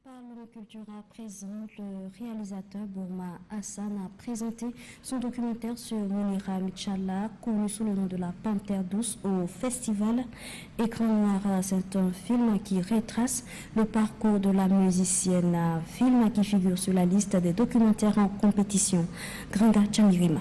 Parlons Culture à présent, le réalisateur Bourma Hassan a présenté son documentaire sur Mounira Michala, connu sous le nom de la Panthère douce, au festival Écran Noir. C'est un film qui retrace le parcours de la musicienne, un film qui figure sur la liste des documentaires en compétition. Granga Chanirima.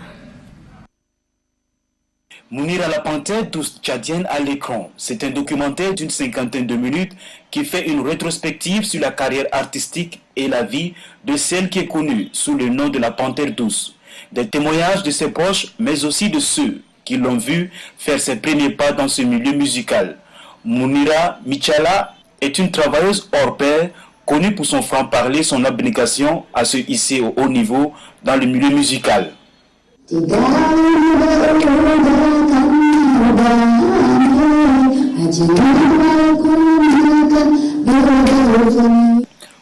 Mounira la Panthère douce tchadienne à l'écran. C'est un documentaire d'une 50aine de minutes qui fait une rétrospective sur la carrière artistique et la vie de celle qui est connue sous le nom de la Panthère douce. Des témoignages de ses proches, mais aussi de ceux qui l'ont vu faire ses premiers pas dans ce milieu musical. Mounira Michala est une travailleuse hors pair, connue pour son franc-parler, son abnégation à se hisser au haut niveau dans le milieu musical.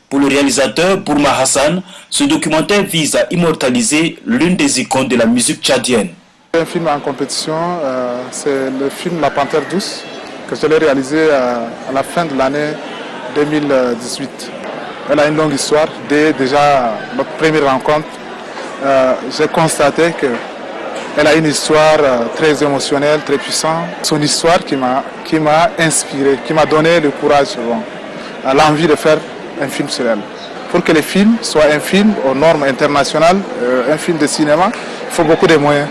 Pour le réalisateur Bourma Hassan, ce documentaire vise à immortaliser l'une des icônes de la musique tchadienne. Un film en compétition, c'est le film La Panthère douce, que je l'ai réalisé à la fin de l'année 2018. Elle a une longue histoire. Dès déjà notre première rencontre, j'ai constaté qu'elle a une histoire très émotionnelle, très puissante. Son histoire qui m'a inspiré, qui m'a donné le courage, l'envie de faire un film sur elle. Pour que le film soit un film aux normes internationales, un film de cinéma, il faut beaucoup de moyens.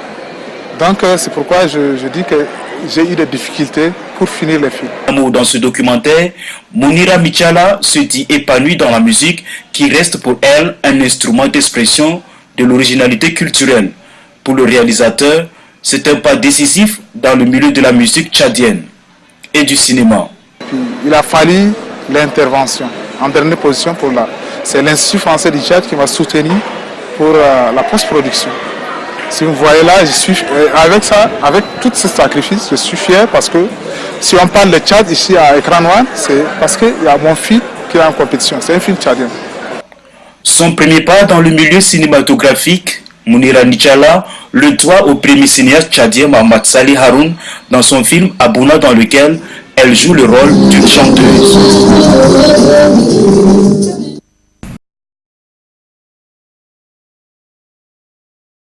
Donc c'est pourquoi je dis que j'ai eu des difficultés pour finir le film. Dans ce documentaire, Mounira Michala se dit épanouie dans la musique qui reste pour elle un instrument d'expression de l'originalité culturelle. Pour le réalisateur, c'est un pas décisif dans le milieu de la musique tchadienne et du cinéma. Puis, il a fallu l'intervention. En dernière position, c'est l'Institut français du Tchad qui m'a soutenu pour la post-production. Si vous voyez là, avec tous ces sacrifices, je suis fier parce que si on parle de Tchad ici à Écran Noir, c'est parce qu'il y a mon film qui est en compétition. C'est un film tchadien. Son premier pas dans le milieu cinématographique, Mounira Michala le doit au premier cinéaste tchadien Mohamed Salih Haroun dans son film Abouna, dans lequel elle joue le rôle d'une chanteuse.